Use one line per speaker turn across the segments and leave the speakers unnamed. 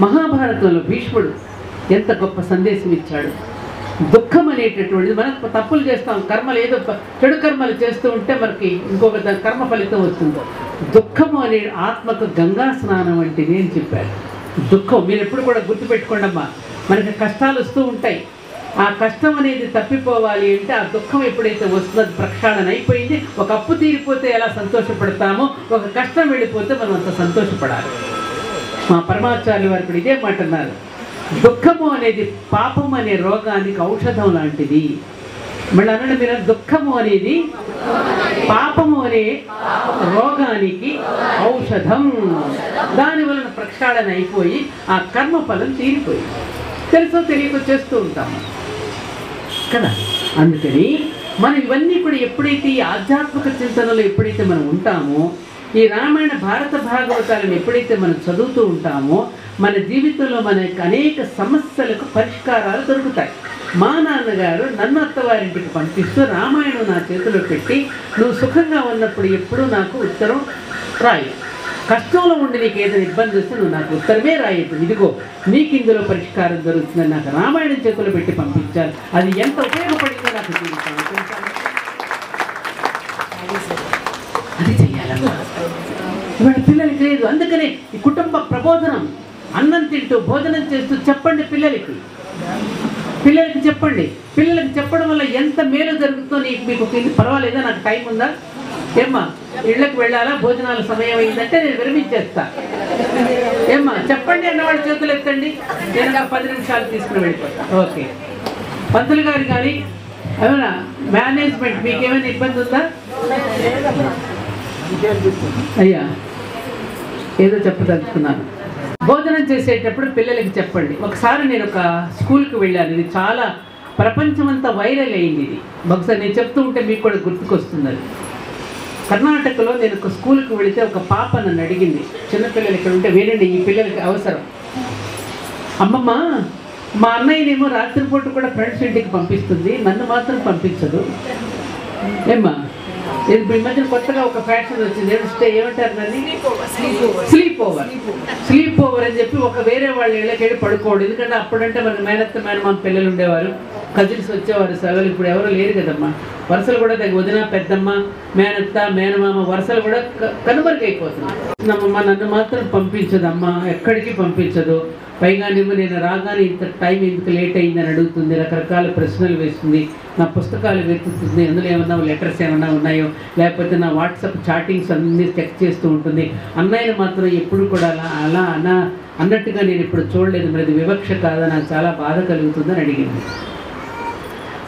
మహాభారతంలో భీష్ముడు ఎంత గొప్ప సందేశం ఇచ్చాడు. దుఃఖం అనేటటువంటిది, మనకు తప్పులు చేస్తాం, కర్మలు ఏదో చెడు కర్మలు చేస్తూ ఉంటే మనకి ఇంకొక కర్మ ఫలితం వస్తుందో. దుఃఖము అనే ఆత్మకు గంగా స్నానం వంటిది అని చెప్పాడు. దుఃఖం మీరు ఎప్పుడు కూడా గుర్తుపెట్టుకోండి అమ్మా, మనకి కష్టాలు వస్తూ ఉంటాయి. ఆ కష్టం అనేది తప్పిపోవాలి అంటే ఆ దుఃఖం ఎప్పుడైతే వస్తుందో ప్రక్షాళన అయిపోయింది. ఒక అప్పు తీరిపోతే ఎలా సంతోషపడతామో, ఒక కష్టం వెళ్ళిపోతే మనం అంత సంతోషపడాలి. మా పరమాచార్యులు వారు ఇప్పుడు ఇదే మాట అన్నారు, దుఃఖము అనేది పాపం అనే రోగానికి ఔషధం లాంటిది. మళ్ళీ అన్నాడు మీరు, దుఃఖము అనేది పాపము అనే రోగానికి ఔషధం. దాని వలన ప్రక్షాళన అయిపోయి ఆ కర్మ ఫలం తీరిపోయి తెలుసో తెలియకో చేస్తూ ఉంటాము కదా. అందుకని మనం ఇవన్నీ కూడా ఎప్పుడైతే ఈ ఆధ్యాత్మిక చింతనలో ఎప్పుడైతే మనం ఉంటామో, ఈ రామాయణ భారత భాగవతాలను ఎప్పుడైతే మనం చదువుతూ ఉంటామో, మన జీవితంలో మనకు అనేక సమస్యలకు పరిష్కారాలు దొరుకుతాయి. మా నాన్నగారు నన్ను అత్తవారింటికి పంపిస్తూ రామాయణం నా చేతిలో పెట్టి, నువ్వు సుఖంగా ఉన్నప్పుడు ఎప్పుడూ నాకు ఉత్తరం రాయి, కష్టంలో ఉండి నీకు ఏదైనా ఇబ్బంది వస్తే నువ్వు నాకు ఉత్తరమే రాయద్దు, ఇదిగో నీకు ఇందులో పరిష్కారం దొరుకుతుందని నాకు రామాయణం చేతిలో పెట్టి పంపించారు. అది ఎంత ఉపయోగపడిందో నాకు చూపిస్తాను. అది చెయ్యాలమ్మా. ఇవాళ పిల్లలకి లేదు. అందుకనే ఈ కుటుంబ ప్రబోధనం, అన్నం తింటూ భోజనం చేస్తూ చెప్పండి పిల్లలకి చెప్పండి. పిల్లలకి చెప్పడం వల్ల ఎంత మేలు జరుగుతుందో మీకు పర్వాలేదా, నాకు టైం ఉందా, ఏమ్మా ఇళ్ళకి వెళ్ళాలా, భోజనాల సమయం అయిందంటే నేను విరమించేస్తా, ఏమ్మా చెప్పండి అన్నవాళ్ళ చేతులు ఎత్తండి, నేను 10 నిమిషాలు తీసుకుని వెళ్ళిపోతా. ఓకే పంతులు గారు కానీ ఏమైనా మేనేజ్మెంట్ మీకేమైనా ఇబ్బంది ఉందా? అయ్యా ఏదో చెప్పదలుచుకున్నాను. భోజనం చేసేటప్పుడు పిల్లలకి చెప్పండి. ఒకసారి నేను ఒక స్కూల్కి వెళ్ళాను, ఇది చాలా ప్రపంచమంతా వైరల్ అయింది. ఇది బహుశా నేను చెప్తూ ఉంటే మీకు కూడా గుర్తుకొస్తుంది. అది కర్ణాటకలో నేను ఒక స్కూల్కి వెళితే ఒక పాప నన్ను అడిగింది, చిన్నపిల్లలు ఇక్కడ ఉంటే వేరండి ఈ పిల్లలకి అవసరం, అమ్మమ్మ మా అన్నయ్యనేమో రాత్రిపూట కూడా ఫ్రెండ్స్ ఇంటికి పంపిస్తుంది, నన్ను మాత్రం పంపించదు, ఏమ్మా ఈ మధ్యన కొత్తగా ఒక ఫ్యాషన్ వచ్చింది, ఏమంటారు నన్ను స్లీప్ ఓవర్ అని చెప్పి ఒక వేరే వాళ్ళ ఇళ్ళకి వెళ్ళి పడుకోవడం. ఎందుకంటే అప్పుడంటే మనకి మేనత్త మేనమామ పిల్లలు ఉండేవారు, కజిన్స్ వచ్చేవారు సెలవులు. ఇప్పుడు ఎవరు లేరు కదమ్మా, వరుసలు కూడా వదిన పెద్దమ్మ మేనత్త మేనమామ వరుసలు కూడా కనుమరుగైపోతున్నాయి. నన్ను మాత్రం పంపించదమ్మా, ఎక్కడికి పంపించదు, పైగా నేను రాగానే ఇంత టైం ఎందుకు లేట్ అయిందని అడుగుతుంది, రకరకాల ప్రశ్నలు వేస్తుంది, నా పుస్తకాలు వెతుకుతుంది, అందులో ఏమన్నా లెటర్స్ ఏమన్నా ఉన్నాయో, లేకపోతే నా వాట్సాప్ చాటింగ్స్ అన్నీ చెక్ చేస్తూ ఉంటుంది. అన్నయ్యను మాత్రం ఎప్పుడు కూడా అలా అన్నట్టుగా నేను ఇప్పుడు చూడలేదు, మరి అది వివక్ష కాదా, నాకు చాలా బాధ కలుగుతుందని అడిగింది.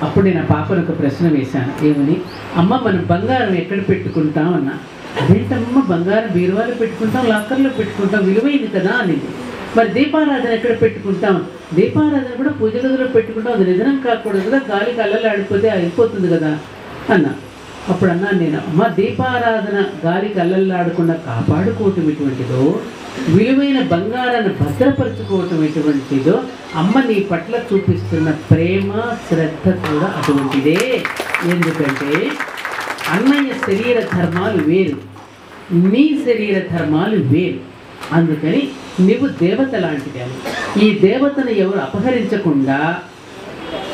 అప్పుడు నేను ఆ పాపను ఒక ప్రశ్న వేశాను, ఏమని, అమ్మ మనం బంగారం ఎక్కడ పెట్టుకుంటాం అన్నా. అదేంటమ్మ బంగారం బీరువాలో పెట్టుకుంటాం, లాకర్లో పెట్టుకుంటాం, విలువైంది కదా అనేది. మరి దీపారాధన ఎక్కడ పెట్టుకుంటాం, దీపారాధన కూడా పూజ గదిలో పెట్టుకుంటాం, అది నిజం కాకూడదు కదా, గాలికి అల్లలాడిపోతే అయిపోతుంది కదా అన్నా. అప్పుడు అన్నాను నేను, అమ్మ దీపారాధన గాలికి అల్లల్లాడకుండా కాపాడుకోవటం ఎటువంటిదో, విలువైన బంగారాన్ని భద్రపరచుకోవటం ఎటువంటిదో, అమ్మ నీ పట్ల చూపిస్తున్న ప్రేమ శ్రద్ధ కూడా అటువంటిదే. ఎందుకంటే అన్నయ్య శరీర ధర్మాలు వేరు, నీ శరీర ధర్మాలు వేరు. అందుకని నువ్వు దేవత లాంటిదాన్ని, ఈ దేవతను ఎవరు అపహరించకుండా,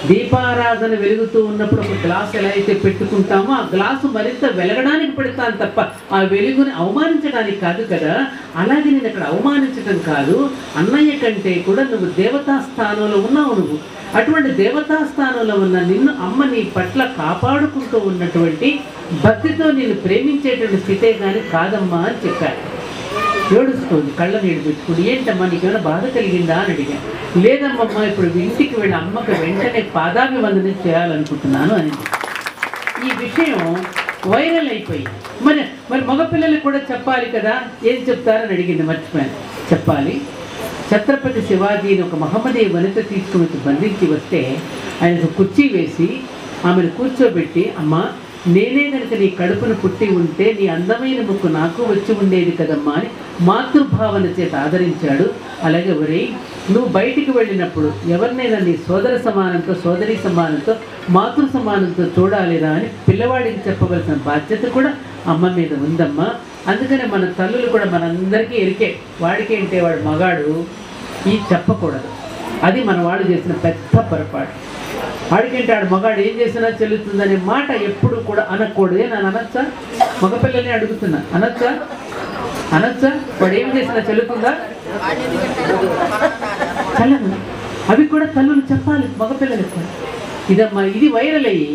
దీపారాధన వెలుగుతూ ఉన్నప్పుడు ఒక గ్లాసు ఎలా అయితే పెట్టుకుంటామో ఆ గ్లాసు మరింత వెలగడానికి పెడతాను తప్ప ఆ వెలుగుని అవమానించడానికి కాదు కదా. అలాగే నేను అక్కడ అవమానించడం కాదు, అన్నయ్య కంటే కూడా నువ్వు దేవతా స్థానంలో ఉన్నావు. నువ్వు అటువంటి దేవతా స్థానంలో ఉన్న నిన్ను అమ్మ నీ పట్ల కాపాడుకుంటూ ఉన్నటువంటి భక్తితో నేను ప్రేమించేటువంటి స్థితే కానీ కాదమ్మా అని చెప్పారు. ఏడుస్తుంది, కళ్ళ నీళ్ళు పెట్టుకుని, ఏంటమ్మా నీకేమైనా బాధ కలిగిందా అని అడిగాను. లేదమ్మమ్మ ఇప్పుడు ఇంటికి వెళ్ళి అమ్మకు వెంటనే పాదాభివందనం చేయాలనుకుంటున్నాను అని. ఈ విషయం వైరల్ అయిపోయింది. మరి మగపిల్లలకు కూడా చెప్పాలి కదా, ఏం చెప్తారని అడిగింది, మర్చిపోయాను చెప్పాలి. ఛత్రపతి శివాజీని ఒక మహమ్మదీ వనిత తీసుకుని వచ్చి బంధించి వస్తే ఆయనకు కుర్చీ వేసి ఆమెను కూర్చోబెట్టి, అమ్మ నేనే కనుక నీ కడుపును పుట్టి ఉంటే నీ అందమైన ముక్కు నాకు వచ్చి ఉండేది కదమ్మా అని మాతృభావన చేత ఆదరించాడు. అలాగే ఒరేయ్, నువ్వు బయటికి వెళ్ళినప్పుడు ఎవరినైనా నీ సోదర సమానంతో సోదరి సమానంతో మాతృ సమానంతో చూడాలిరా అని పిల్లవాడికి చెప్పవలసిన బాధ్యత కూడా అమ్మ మీద ఉందమ్మా. అందుకనే మన తల్లులు కూడా మనందరికీ ఎరికే, వాడికి అంటే వాడు మగాడు, ఈ చెప్పకూడదు. అది మన వాళ్ళు చేసిన పెద్ద పొరపాటు. వాడికంటే ఆడు మగాడు ఏం చేసినా చెల్లుతుందనే మాట ఎప్పుడు కూడా అనకూడదు. నేను అనొచ్చా? మగపిల్లల్ని అడుగుతున్నా, అనొచ్చా? వాడు ఏం చేసినా చెల్లుతుందా? చల్లను. అవి కూడా తల్లులు చెప్పాలి మగపిల్లలకు కూడా. ఇదమ్మా, ఇది వైరల్ అయ్యి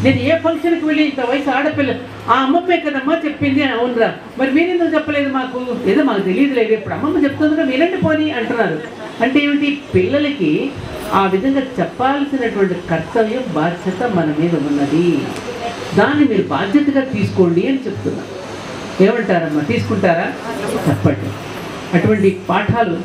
నేను ఏ ఫంక్షన్కి వెళ్ళి ఇంత వయసు ఆడపిల్ల ఆ అమ్మమ్మే కదమ్మా చెప్పింది అని. అవునరా, మరి మీరెందుకు చెప్పలేదు మాకు? ఏదో మాకు తెలియదు లేదు, ఇప్పుడు అమ్మమ్మ చెప్తుందిగా మీరండి పోనీ అంటున్నారు. అంటే ఏమిటి? పిల్లలకి ఆ విధంగా చెప్పాల్సినటువంటి కర్తవ్యం, బాధ్యత మన మీద ఉన్నది. దాన్ని మీరు బాధ్యతగా తీసుకోండి అని చెప్తున్నా. ఏమంటారమ్మా? తీసుకుంటారా? చెప్పండి. అటువంటి పాఠాలు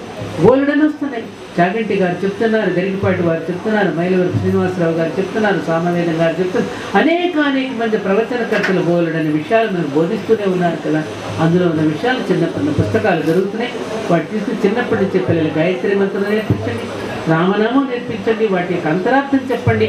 బోలెడని వస్తున్నాయి. చాగంటి గారు చెప్తున్నారు, గరికపాటి వారు చెప్తున్నారు, మైలవరపు శ్రీనివాసరావు గారు చెప్తున్నారు, సామవేదం గారు చెప్తున్నారు. అనేక మంది ప్రవచనకర్తలు బోలెడని విషయాలు మీరు బోధిస్తూనే ఉన్నారు కదా. అందులో ఉన్న విషయాలు చిన్నప్పటి పుస్తకాలు జరుగుతున్నాయి. వాటి తీసుకుని చిన్నప్పటి నుంచి పిల్లలు గాయత్రి మంత్రం నేర్పించండి, రామనామం నేర్పించండి, వాటి యొక్క అంతరార్థం చెప్పండి.